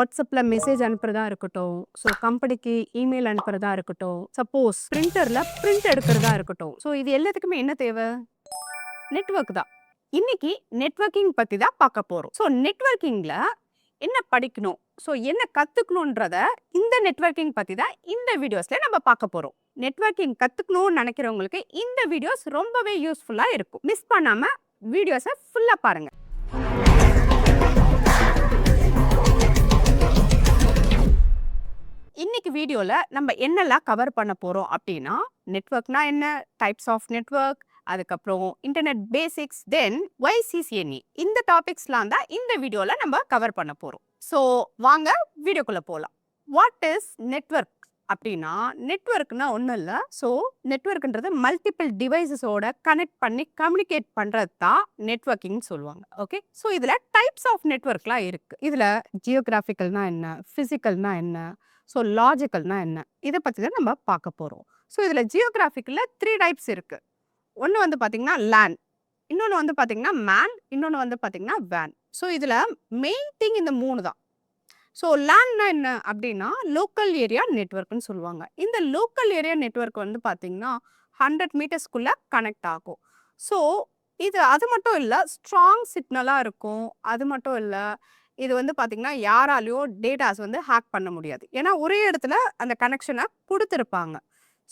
வாட்ஸ்அப்ல மெசேஜ் அனுப்புறதா இருக்கட்டும், ஸோ கம்பெனிக்கு இமெயில் அனுப்புறதா இருக்கட்டும், சப்போஸ் பிரிண்டர்ல பிரிண்ட் எடுக்கிறதா இருக்கட்டும். ஸோ இது எல்லாத்துக்குமே என்ன தேவை? நெட்வொர்க் தான். இன்னைக்கு நெட்வொர்க்கிங் பத்தி தான் பார்க்க போறோம். ஸோ நெட்வொர்க்கிங்ல என்ன படிக்கணும்? ஸோ என்ன கத்துக்கணுன்றத இந்த நெட்வொர்க்கிங் பத்தி தான் இந்த வீடியோஸ்ல நம்ம பார்க்க போறோம். நெட்வொர்க்கிங் கத்துக்கணும்னு நினைக்கிறவங்களுக்கு இந்த வீடியோஸ் ரொம்பவே யூஸ்ஃபுல்லா இருக்கும். மிஸ் பண்ணாம வீடியோஸை ஃபுல்லா பாருங்க. இன்னைக்கு வீடியோல நம்ம என்னெல்லாம் கவர் பண்ண போறோம் அப்படின்னா, நெட்வொர்க்னா என்ன, டைப்ஸ் ஆஃப் நெட்வொர்க், அதுக்கப்புறம் இன்டர்நெட் பேசிக்ஸ், தென் YCCNE இந்த டாபிக்ஸ்லாம் தான் இந்த வீடியோல நம்ம கவர் பண்ண போறோம். ஸோ வாங்க வீடியோக்குள்ள போகலாம். வாட் இஸ் நெட்வொர்க் அப்படின்னா, நெட்வொர்க்னா ஒன்றும் இல்லை. ஸோ நெட்வொர்க்ன்றது மல்டிபிள் டிவைசஸோட கனெக்ட் பண்ணி கம்யூனிகேட் பண்ணுறது தான் நெட்வொர்க்கிங்னு சொல்லுவாங்க. ஓகே, ஸோ இதில் டைப்ஸ் ஆஃப் நெட்வொர்க்லாம் இருக்கு. இதில் ஜியோகிராஃபிக்கல்னா என்ன, ஃபிசிக்கல்னா என்ன, ஸோ லாஜிக்கல்னா என்ன, இதை பற்றி தான் நம்ம பார்க்க போகிறோம். ஸோ இதில் ஜியோகிராஃபிக்கில் 3 டைப்ஸ் இருக்கு. ஒன்று வந்து பார்த்தீங்கன்னா லேண்ட், இன்னொன்று வந்து பார்த்தீங்கன்னா மேன், இன்னொன்று வந்து பார்த்தீங்கன்னா வேன். ஸோ இதில் மெயின் திங் இந்த 3 தான். ஸோ லேண்ட்னா என்ன அப்படின்னா லோக்கல் ஏரியா நெட்வொர்க்னு சொல்லுவாங்க. இந்த லோக்கல் ஏரியா நெட்வொர்க் வந்து பார்த்தீங்கன்னா 100 மீட்டர்ஸ்குள்ள கனெக்ட் ஆகும். ஸோ இது அது மட்டும் இல்லை, ஸ்ட்ராங் சிக்னலாக இருக்கும். அது மட்டும் இல்லை, இது வந்து பார்த்தீங்கன்னா யாராலையும் டேட்டாஸ் வந்து ஹேக் பண்ண முடியாது. ஏன்னா ஒரே இடத்துல அந்த கனெக்ஷனை கொடுத்துருப்பாங்க.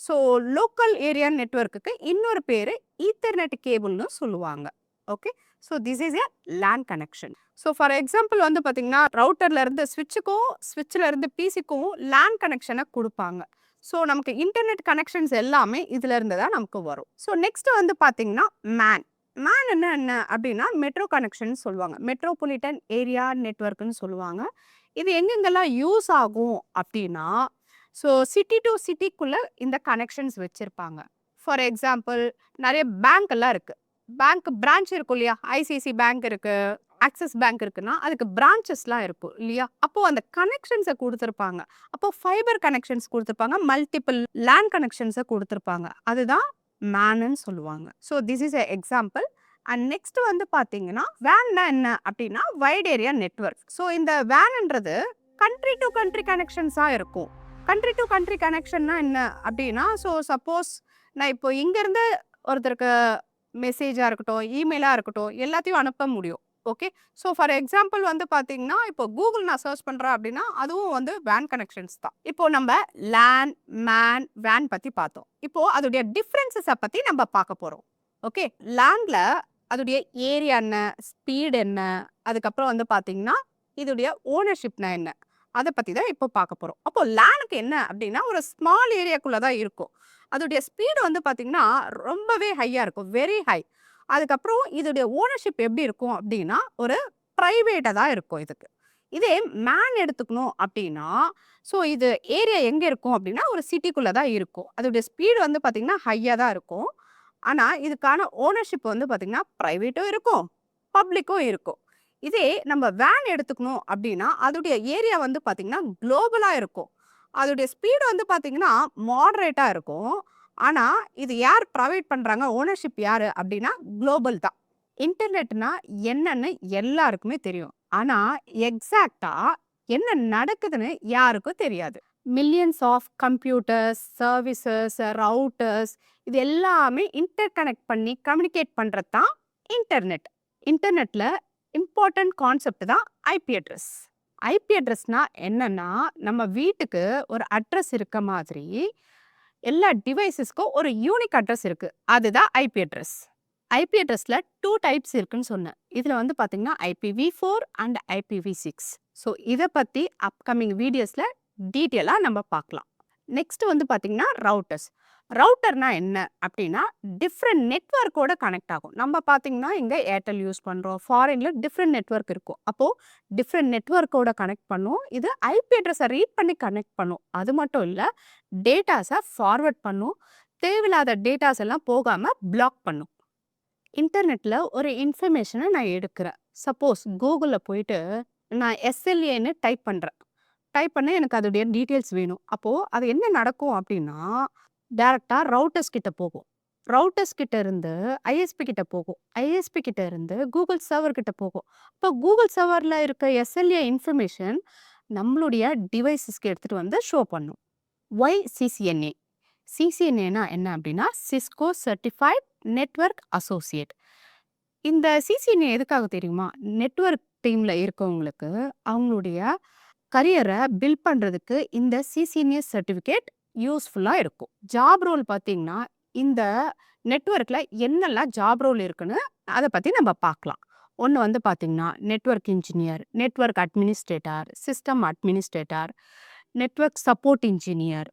ஸோ லோக்கல் ஏரியா நெட்வொர்க்குக்கு இன்னொரு பேர் ஈத்தர்நெட் கேபிள்னு சொல்லுவாங்க. Okay, so this is a land connection. So for example வந்து பார்த்தீங்கன்னா ரவுட்டர்ல இருந்து ஸ்விட்சுக்கும், ஸ்விட்சில் இருந்து பிசிக்கும் லேண்ட் கனெக்ஷனை கொடுப்பாங்க. ஸோ நமக்கு இன்டர்நெட் கனெக்ஷன்ஸ் எல்லாமே இதுல இருந்து தான் நமக்கு வரும். ஸோ நெக்ஸ்ட் வந்து பார்த்தீங்கன்னா மேன். மேன் என்ன அப்படின்னா மெட்ரோ கனெக்ஷன் சொல்லுவாங்க, மெட்ரோபாலிட்டன் ஏரியா நெட்வொர்க்னு சொல்லுவாங்க. இது எங்கெங்கெல்லாம் யூஸ் ஆகும் அப்படின்னா, ஸோ சிட்டி டு சிட்டிக்குள்ள இந்த கனெக்ஷன்ஸ் வச்சிருப்பாங்க. ஃபார் எக்ஸாம்பிள் நிறைய பேங்க் எல்லாம் இருக்கு. பேங்க் பிரான்ச் இருக்கும் இல்லையா, ஐசிஐசி பேங்க் இருக்கு, ஆக்சிஸ் பேங்க் இருக்குன்னா அதுக்கு பிரான்ச்சஸ்லாம் இருக்கும் இல்லையா. அப்போ அந்த கனெக்ஷன்ஸை கொடுத்துருப்பாங்க. அப்போ ஃபைபர் கனெக்ஷன்ஸ் கொடுத்துருப்பாங்க, மல்டிபிள் லேண்ட் கனெக்ஷன்ஸை கொடுத்துருப்பாங்க. அதுதான் மேனுன்னு சொல்லுவாங்க. So this is a example. And next வந்து பார்த்தீங்கன்னா வேன்னா என்ன அப்படின்னா வைட் ஏரியா நெட்வொர்க். ஸோ இந்த வேன்ன்றது கண்ட்ரி டு கண்ட்ரி கனெக்ஷன்ஸாக இருக்கும். கண்ட்ரி டு கண்ட்ரி கனெக்ஷன்னா என்ன அப்படின்னா, ஸோ சப்போஸ் நான் இப்போ இங்கேருந்து ஒருத்தருக்கு மெசேஜாக இருக்கட்டும், இமெயிலாக இருக்கட்டும், எல்லாத்தையும் அனுப்ப முடியும். ஓகே, ஸோ ஃபார் எக்ஸாம்பிள் வந்து பார்த்தீங்கன்னா இப்போ கூகுள் நான் சர்ச் பண்ணுறேன் அப்படின்னா அதுவும் வந்து வேன் கனெக்ஷன்ஸ் தான். இப்போ நம்ம லேன், மேன், வேன் பற்றி பார்த்தோம். இப்போ அதோடைய டிஃப்ரென்சஸை பற்றி நம்ம பார்க்க போகிறோம். ஓகே, லேண்ட்ல அதோடைய ஏரியா என்ன, ஸ்பீட் என்ன, அதுக்கப்புறம் வந்து பார்த்தீங்கன்னா இதோடைய ஓனர்ஷிப்னா என்ன, அதை பற்றி தான் இப்போ பார்க்க போகிறோம். அப்போ லேனுக்கு என்ன அப்படின்னா ஒரு ஸ்மால் ஏரியாக்குள்ளே தான் இருக்கும். அதோடைய ஸ்பீடு வந்து பார்த்தீங்கன்னா ரொம்பவே ஹையாக இருக்கும், வெரி ஹை. அதுக்கப்புறம் இதோடைய ஓனர்ஷிப் எப்படி இருக்கும் அப்படின்னா ஒரு ப்ரைவேட்டாக தான் இருக்கும் இதுக்கு. இதே மேன் எடுத்துக்கணும் அப்படின்னா, ஸோ இது ஏரியா எங்கே இருக்கும் அப்படின்னா ஒரு சிட்டிக்குள்ளே தான் இருக்கும். அதோடைய ஸ்பீடு வந்து பார்த்தீங்கன்னா ஹையாக தான் இருக்கும். ஆனால் இதுக்கான ஓனர்ஷிப் வந்து பார்த்தீங்கன்னா ப்ரைவேட்டும் இருக்கும், பப்ளிக்கும் இருக்கும். இதே நம்ம வேன் எடுத்துக்கணும் அப்படின்னா அதோடைய ஏரியா வந்து பார்த்தீங்கன்னா குளோபலாக இருக்கும். அதோடைய ஸ்பீடு வந்து பார்த்தீங்கன்னா மாடரேட்டாக இருக்கும். ஆனால் இது யார் ப்ரொவைட் பண்ணுறாங்க, ஓனர்ஷிப் யார் அப்படின்னா குளோபல் தான். இன்டர்நெட்னா என்னன்னு எல்லாருக்குமே தெரியும். ஆனால் எக்ஸாக்டாக என்ன நடக்குதுன்னு யாருக்கும் தெரியாது. Millions of computers, services, routers, இது எல்லாமே இன்டர் கனெக்ட் பண்ணி கம்யூனிகேட் பண்ணுறது தான் இன்டர்நெட். இன்டர்நெட்டில் இம்பார்ட்டன்ட் கான்செப்ட் தான் ஐபி அட்ரஸ். ஐபி அட்ரஸ்னா என்னன்னா நம்ம வீட்டுக்கு ஒரு அட்ரஸ் இருக்க மாதிரி எல்லா டிவைசஸ்க்கும் ஒரு யூனிக் அட்ரஸ் இருக்கு, அதுதான் ஐபி அட்ரஸ். ஐபி அட்ரஸ்ல 2 டைப்ஸ் இருக்குன்னு சொன்னேன். இதுல வந்து பாத்தீங்கன்னா IPv4 அண்ட் IPv6. ஸோ இதை பத்தி அப்கமிங் வீடியோஸ்ல டீட்டெயிலா நம்ம பார்க்கலாம். நெக்ஸ்ட் வந்து பாத்தீங்கன்னா ரவுட்டர்ஸ். ரவுட்டர்னா என்ன அப்படின்னா டிஃப்ரெண்ட் நெட்வொர்க்கோட கனெக்ட் ஆகும். நம்ம பார்த்தீங்கன்னா இங்கே ஏர்டெல் யூஸ் பண்ணுறோம், ஃபாரின்ல டிஃப்ரெண்ட் நெட்வொர்க் இருக்கும். அப்போது டிஃப்ரெண்ட் நெட்வொர்க்கோட கனெக்ட் பண்ணும். இது ஐபி அட்ரஸை ரீட் பண்ணி கனெக்ட் பண்ணும். அது மட்டும் இல்லை, டேட்டாஸை ஃபார்வர்ட் பண்ணும். தேவையில்லாத டேட்டாஸ் எல்லாம் போகாமல் பிளாக் பண்ணும். இன்டர்நெட்டில் ஒரு இன்ஃபர்மேஷனை நான் எடுக்கிறேன். சப்போஸ் கூகுளில் போயிட்டு நான் எஸ்எல்ஏன்னு டைப் பண்ணுறேன். டைப் பண்ண எனக்கு அதோடைய டீட்டெயில்ஸ் வேணும். அப்போது அது என்ன நடக்கும் அப்படின்னா டேரெக்டாக ரவுட்டர்ஸ் கிட்ட போகும். ரவுட்டர்ஸ் கிட்ட இருந்து ஐஎஸ்பி கிட்ட போகும். ஐஎஸ்பி கிட்ட இருந்து கூகுள் சர்வர் கிட்ட போகும். இப்போ கூகுள் சர்வரில் இருக்க எஸ்எல்ஏ இன்ஃபர்மேஷன் நம்மளுடைய டிவைஸஸ்க்கு எடுத்துட்டு வந்து ஷோ பண்ணும். Y CCNA? சிசிஎன்ஏனா என்ன அப்படின்னா சிஸ்கோ சர்டிஃபைட் நெட்வொர்க் அசோசியேட். இந்த சிசிஎன்ஏ எதுக்காக தெரியுமா? நெட்வொர்க் டீம்ல இருக்கவங்களுக்கு அவங்களுடைய கரியரை பில்ட் பண்றதுக்கு இந்த சிசிஎன்ஏ சர்டிஃபிகேட் யூஸ்ஃபுல்லா இருக்கும். ஜாப் ரோல் பார்த்தீங்கன்னா, இந்த நெட்வொர்க்ல என்னெல்லாம் ஜாப் ரோல் இருக்குன்னு அத பத்தி நம்ம பார்க்கலாம். ஒண்ணு வந்து பார்த்தீங்கன்னா, network engineer, network administrator, system administrator, network support engineer.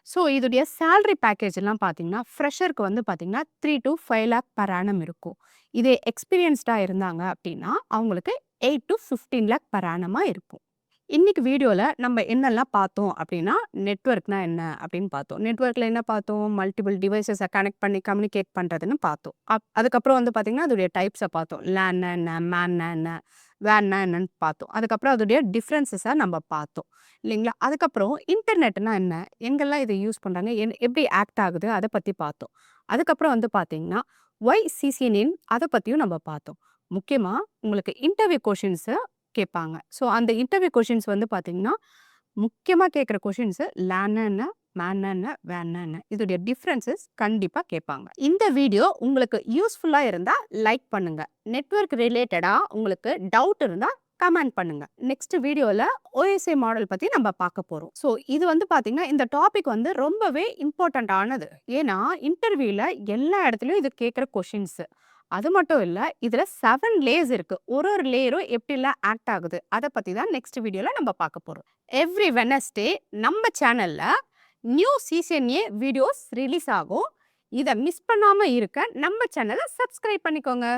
So இதோடைய சேலரி பேக்கேஜ் எல்லாம் பார்த்தீங்கன்னா, ஃப்ரெஷருக்கு வந்து பார்த்தீங்கன்னா 3 to 5 லேக் பெர் ஆனம் இருக்கும். இதே எக்ஸ்பீரியன்ஸ்டா இருந்தாங்க அப்படின்னா, அவங்களுக்கு 8 to 15 லேக் பெர் ஆனமா இருக்கும். இன்னைக்கு வீடியோல நம்ம என்னெல்லாம் பார்த்தோம் அப்படின்னா, நெட்வொர்க்னா என்ன அப்படின்னு பார்த்தோம். நெட்வொர்க்ல என்ன பார்த்தோம்? மல்டிபிள் டிவைஸஸ கனெக்ட் பண்ணி கம்யூனிகேட் பண்றதுன்னு பார்த்தோம். அதுக்கப்புறம் வந்து பார்த்தீங்கன்னா, அதோடைய டைப்ஸ பார்த்தோம். லேன்னா என்ன? மேன்னா என்ன? வேன்னா என்னன்னு பார்த்தோம். அதுக்கப்புறம் அதோடைய டிஃபரன்ஸஸ நம்ம பார்த்தோம். இல்லைங்களா? அதுக்கப்புறம் இன்டர்நெட்னா என்ன? எங்கெல்லாம் இத யூஸ் பண்றாங்க? எப்படி ஆக்ட் ஆகுது? அத பத்தி பார்த்தோம். அதுக்கப்புறம் வந்து பார்த்தீங்கன்னா, ஒய் சிசிஎன்ஏ அத பத்தியும் நம்ம பார்த்தோம். முக்கியமா உங்களுக்கு இன்டர்வியூ கொஸ்டின்ஸ் கேட்பாங்க. ஸோ அந்த இன்டர்வியூ கொஸ்டின்ஸ் வந்து பார்த்தீங்கன்னா, முக்கியமா கேட்குற கொஸ்டின்ஸ் லேன்னா என்ன? மேன்னா என்ன? வேன்னா என்ன? இதோடைய டிஃபரன்ஸஸ் கண்டிப்பா கேட்பாங்க. இந்த வீடியோ உங்களுக்கு யூஸ்ஃபுல்லா இருந்தா லைக் பண்ணுங்க. நெட்வொர்க் ரிலேட்டடா உங்களுக்கு டவுட் இருந்தா கமெண்ட் பண்ணுங்க. நெக்ஸ்ட் வீடியோல ஓஎஸ்ஐ மாடல் பத்தி நம்ம பார்க்க போறோம். ஸோ இது வந்து பார்த்தீங்கன்னா, இந்த டாபிக் வந்து ரொம்பவே இம்பார்ட்டன்ட் ஆனது. ஏன்னா இன்டர்வியூல எல்லா இடத்துலயும் இது கேட்குற கொஸ்டின்ஸ். அது மட்டும் இல்ல, இதுல 7 லேயர்ஸ் இருக்கு. ஒரு ஒரு லேயரும் எப்படிலாம் ஆக்ட் ஆகுது, அத பத்தி தான் நெக்ஸ்ட் வீடியோல நம்ம பார்க்க போறோம். எவ்ரி வெட்னஸ்டே நம்ம சேனல்ல நியூ சிசிஎன்ஏ வீடியோஸ் ரிலீஸ் ஆகும். இத மிஸ் பண்ணாம இருக்க நம்ம சேனலை சப்ஸ்கிரைப் பண்ணிக்கோங்க.